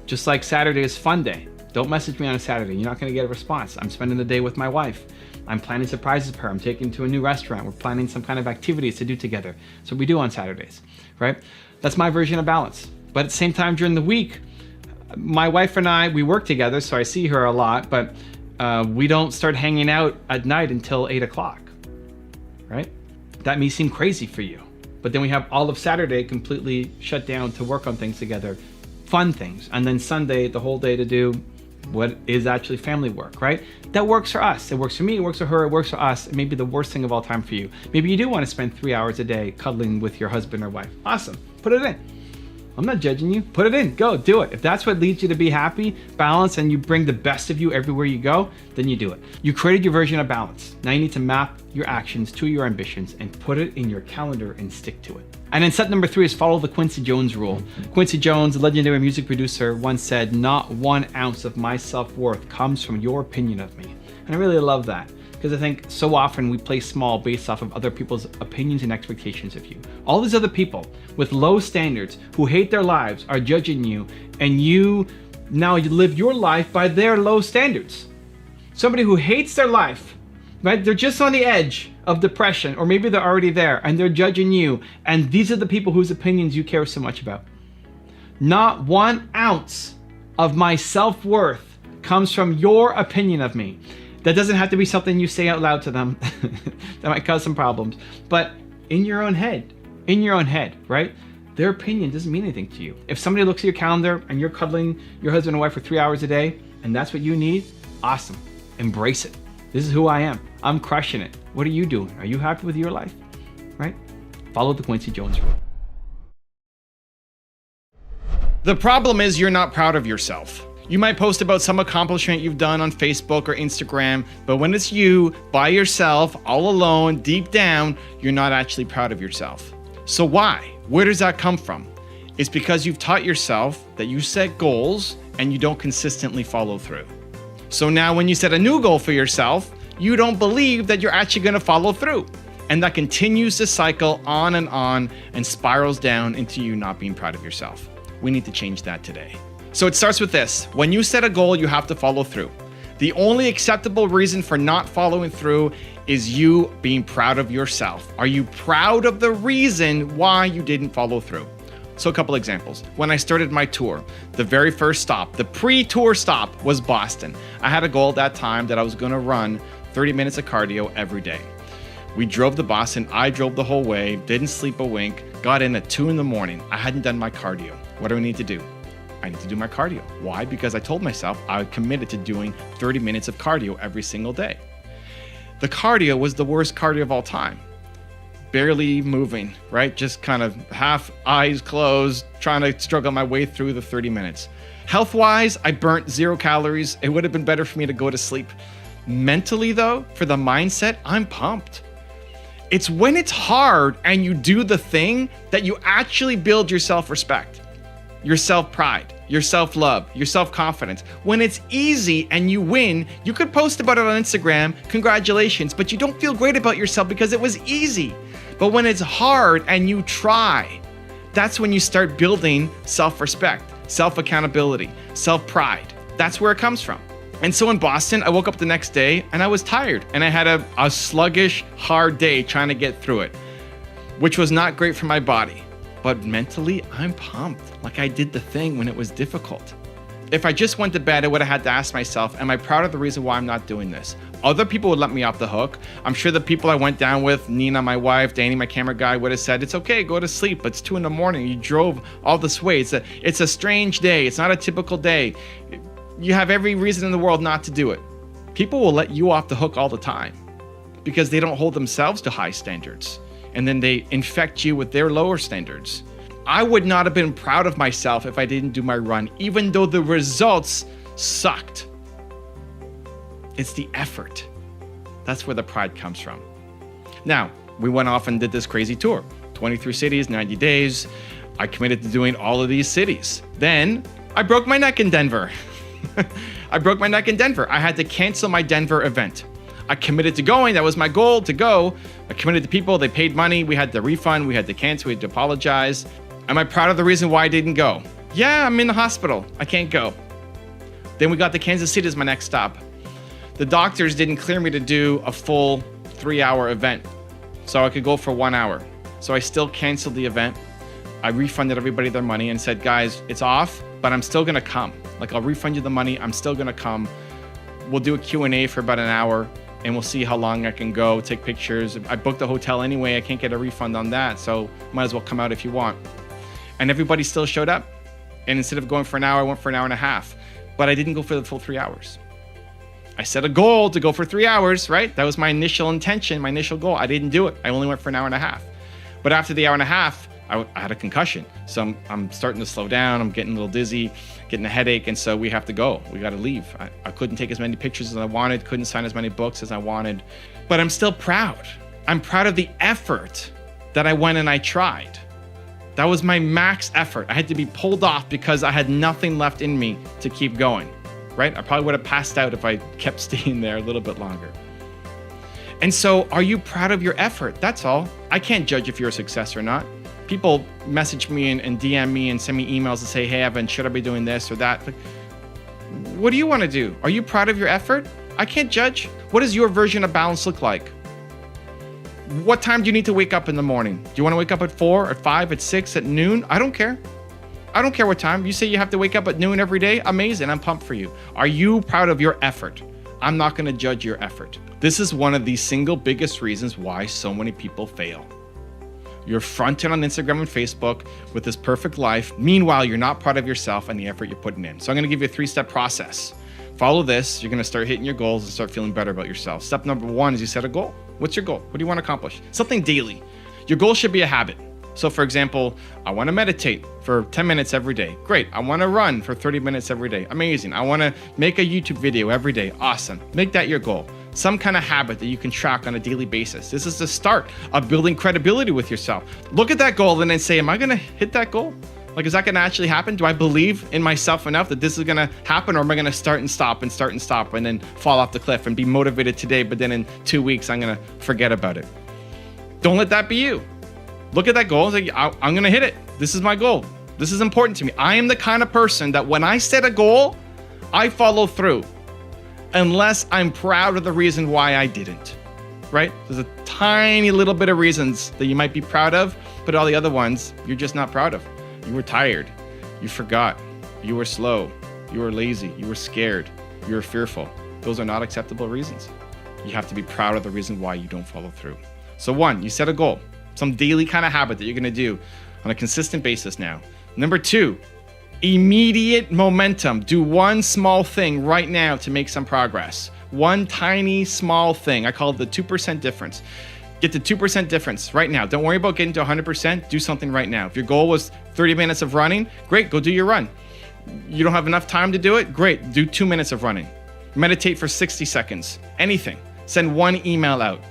Just like Saturday is fun day. Don't message me on a Saturday. You're not going to get a response. I'm spending the day with my wife. I'm planning surprises for her. I'm taking to a new restaurant. We're planning some kind of activities to do together. So we do on Saturdays, right? That's my version of balance. But at the same time, during the week, my wife and I, we work together, so I see her a lot, but we don't start hanging out at night until 8 o'clock, right? That may seem crazy for you. But then we have all of Saturday completely shut down to work on things together, fun things. And then Sunday, the whole day to do what is actually family work, right? That works for us. It works for me, it works for her, it works for us. It may be the worst thing of all time for you. Maybe you do want to spend 3 hours a day cuddling with your husband or wife. Awesome, put it in. I'm not judging you. Put it in, go, do it. If that's what leads you to be happy, balance, and you bring the best of you everywhere you go, then you do it. You created your version of balance. Now you need to map your actions to your ambitions and put it in your calendar and stick to it. And then step number 3 is follow the Quincy Jones rule. Quincy Jones, a legendary music producer, once said, "Not 1 ounce of my self-worth comes from your opinion of me." And I really love that, because I think so often we play small based off of other people's opinions and expectations of you. All these other people with low standards who hate their lives are judging you, and you live your life by their low standards. Somebody who hates their life, right? They're just on the edge of depression, or maybe they're already there and they're judging you, and these are the people whose opinions you care so much about. Not 1 ounce of my self-worth comes from your opinion of me. That doesn't have to be something you say out loud to them. That might cause some problems. But in your own head, right? Their opinion doesn't mean anything to you. If somebody looks at your calendar and you're cuddling your husband and wife for 3 hours a day, and that's what you need, awesome. Embrace it. This is who I am. I'm crushing it. What are you doing? Are you happy with your life? Right? Follow the Quincy Jones rule. The problem is you're not proud of yourself. You might post about some accomplishment you've done on Facebook or Instagram, but when it's you, by yourself, all alone, deep down, you're not actually proud of yourself. So why? Where does that come from? It's because you've taught yourself that you set goals and you don't consistently follow through. So now when you set a new goal for yourself, you don't believe that you're actually going to follow through. And that continues to cycle on and spirals down into you not being proud of yourself. We need to change that today. So it starts with this. When you set a goal, you have to follow through. The only acceptable reason for not following through is you being proud of yourself. Are you proud of the reason why you didn't follow through? So a couple examples. When I started my tour, the very first stop, the pre-tour stop, was Boston. I had a goal at that time that I was going to run 30 minutes of cardio every day. We drove to Boston. I drove the whole way, didn't sleep a wink, got in at 2 a.m. I hadn't done my cardio. What do I need to do? I need to do my cardio. Why? Because I told myself I committed to doing 30 minutes of cardio every single day. The cardio was the worst cardio of all time. Barely moving, right? Just kind of half eyes closed, trying to struggle my way through the 30 minutes. Health-wise, I burnt 0 calories. It would have been better for me to go to sleep. Mentally though, for the mindset, I'm pumped. It's when it's hard and you do the thing that you actually build your self-respect, your self-pride, your self-love, your self-confidence. When it's easy and you win, you could post about it on Instagram, congratulations, but you don't feel great about yourself because it was easy. But when it's hard and you try, that's when you start building self-respect, self-accountability, self-pride. That's where it comes from. And so in Boston, I woke up the next day and I was tired and I had a sluggish, hard day trying to get through it, which was not great for my body. But mentally, I'm pumped. Like I did the thing when it was difficult. If I just went to bed, I would have had to ask myself, am I proud of the reason why I'm not doing this? Other people would let me off the hook. I'm sure the people I went down with, Nina, my wife, Danny, my camera guy, would have said, it's okay, go to sleep. It's 2 a.m. You drove all this way. It's a strange day. It's not a typical day. You have every reason in the world not to do it. People will let you off the hook all the time because they don't hold themselves to high standards. And then they infect you with their lower standards. I would not have been proud of myself if I didn't do my run, even though the results sucked. It's the effort. That's where the pride comes from. Now, we went off and did this crazy tour, 23 cities, 90 days. I committed to doing all of these cities. Then I broke my neck in Denver. I broke my neck in Denver. I had to cancel my Denver event. I committed to going. That was my goal, to go. I committed to people. They paid money. We had to refund. We had to cancel. We had to apologize. Am I proud of the reason why I didn't go? Yeah, I'm in the hospital. I can't go. Then we got to Kansas City as my next stop. The doctors didn't clear me to do a full 3-hour event, so I could go for 1 hour. So I still canceled the event. I refunded everybody their money and said, guys, it's off, but I'm still gonna come. Like, I'll refund you the money. I'm still gonna come. We'll do a Q&A for about an hour and we'll see how long I can go, take pictures. I booked a hotel anyway. I can't get a refund on that, so might as well come out if you want. And everybody still showed up. And instead of going for an hour, I went for an hour and a half. But I didn't go for the full 3 hours. I set a goal to go for 3 hours, right? That was my initial intention, my initial goal. I didn't do it. I only went for an hour and a half. But after the hour and a half, I had a concussion. So I'm starting to slow down. I'm getting a little dizzy, getting a headache. And so we have to go. We got to leave. I couldn't take as many pictures as I wanted, couldn't sign as many books as I wanted. But I'm still proud. I'm proud of the effort that I went and I tried. That was my max effort. I had to be pulled off because I had nothing left in me to keep going, right? I probably would have passed out if I kept staying there a little bit longer. And so, are you proud of your effort? That's all. I can't judge if you're a success or not. People message me and DM me and send me emails and say, hey, Evan, should I be doing this or that? Like, what do you want to do? Are you proud of your effort? I can't judge. What does your version of balance look like? What time do you need to wake up in the morning? Do you want to wake up at 4, at 5, at 6, at noon? I don't care. I don't care what time. You say you have to wake up at noon every day? Amazing. I'm pumped for you. Are you proud of your effort? I'm not going to judge your effort. This is one of the single biggest reasons why so many people fail. You're fronted on Instagram and Facebook with this perfect life. Meanwhile, you're not proud of yourself and the effort you're putting in. So I'm going to give you a 3-step process. Follow this. You're going to start hitting your goals and start feeling better about yourself. Step number 1 is you set a goal. What's your goal? What do you want to accomplish? Something daily. Your goal should be a habit. So for example, I want to meditate for 10 minutes every day. Great. I want to run for 30 minutes every day. Amazing. I want to make a YouTube video every day. Awesome. Make that your goal. Some kind of habit that you can track on a daily basis. This is the start of building credibility with yourself. Look at that goal and then say, am I going to hit that goal? Like, is that going to actually happen? Do I believe in myself enough that this is going to happen? Or am I going to start and stop and start and stop and then fall off the cliff and be motivated today, but then in 2 weeks, I'm going to forget about it? Don't let that be you. Look at that goal and say, I'm going to hit it. This is my goal. This is important to me. I am the kind of person that when I set a goal, I follow through. Unless I'm proud of the reason why I didn't, right? There's a tiny little bit of reasons that you might be proud of, but all the other ones, you're just not proud of. You were tired, you forgot, you were slow, you were lazy, you were scared, you were fearful. Those are not acceptable reasons. You have to be proud of the reason why you don't follow through. So 1, you set a goal, some daily kind of habit that you're gonna do on a consistent basis now. Number 2, immediate momentum. Do one small thing right now to make some progress. One tiny small thing. I call it the 2% difference. Get the 2% difference right now. Don't worry about getting to 100%. Do something right now. If your goal was 30 minutes of running, great, go do your run. You don't have enough time to do it? Great, do 2 minutes of running. Meditate for 60 seconds. Anything. Send one email out.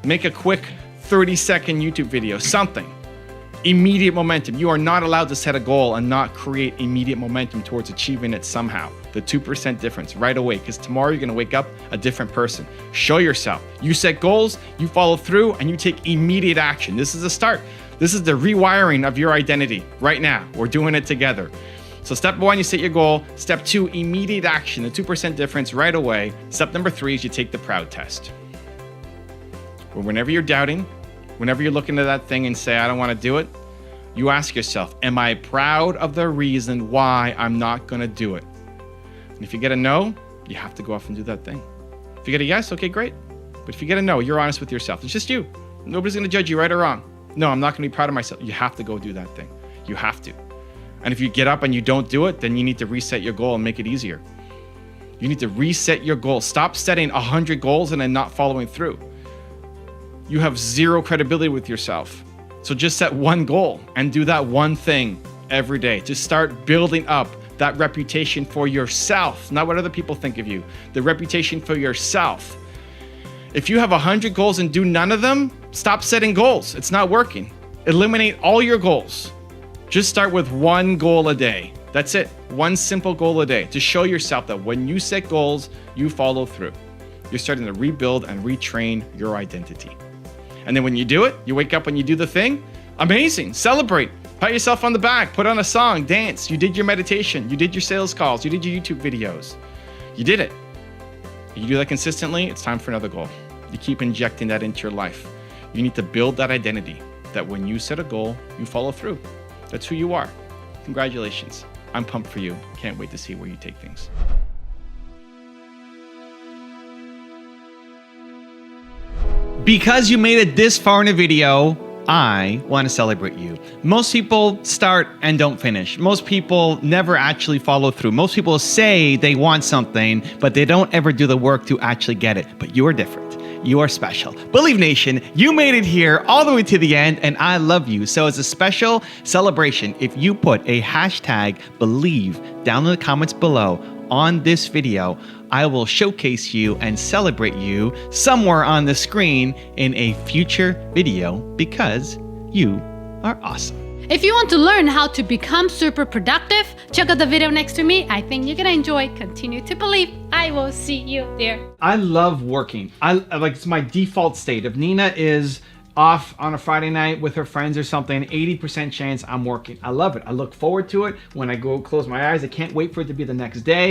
Make a quick 30-second YouTube video. Something. Immediate momentum. You are not allowed to set a goal and not create immediate momentum towards achieving it somehow. The 2% difference right away, because tomorrow you're going to wake up a different person. Show yourself. You set goals, you follow through, and you take immediate action. This is a start. This is the rewiring of your identity right now. We're doing it together. So step 1, you set your goal. Step 2, immediate action, the 2% difference right away. Step number 3 is you take the proud test. Whenever you're doubting, whenever you're looking at that thing and say, I don't want to do it, you ask yourself, am I proud of the reason why I'm not going to do it? And if you get a no, you have to go off and do that thing. If you get a yes, okay, great. But if you get a no, you're honest with yourself. It's just you. Nobody's going to judge you right or wrong. No, I'm not going to be proud of myself. You have to go do that thing. You have to. And if you get up and you don't do it, then you need to reset your goal and make it easier. You need to reset your goal. Stop setting 100 goals and then not following through. You have zero credibility with yourself. So just set one goal and do that one thing every day. Just start building up that reputation for yourself, not what other people think of you, the reputation for yourself. If you have 100 goals and do none of them, stop setting goals. It's not working. Eliminate all your goals. Just start with one goal a day. That's it. One simple goal a day to show yourself that when you set goals, you follow through. You're starting to rebuild and retrain your identity. And then when you do it, you wake up and you do the thing, amazing, celebrate, pat yourself on the back, put on a song, dance. You did your meditation, you did your sales calls, you did your YouTube videos. You did it. You do that consistently, it's time for another goal. You keep injecting that into your life. You need to build that identity that when you set a goal, you follow through. That's who you are. Congratulations. I'm pumped for you. Can't wait to see where you take things. Because you made it this far in a video, I want to celebrate you. Most people start and don't finish. Most people never actually follow through. Most people say they want something, but they don't ever do the work to actually get it. But you are different. You are special. Believe Nation, you made it here all the way to the end, and I love you. So as a special celebration, if you put a hashtag believe down in the comments below on this video, I will showcase you and celebrate you somewhere on the screen in a future video because you are awesome. If you want to learn how to become super productive, check out the video next to me. I think you're gonna enjoy. Continue to believe. I will see you there. I love working. I like, it's my default state. If Nina is off on a Friday night with her friends or something, 80% chance I'm working. I love it. I look forward to it. When I go close my eyes, I can't wait for it to be the next day.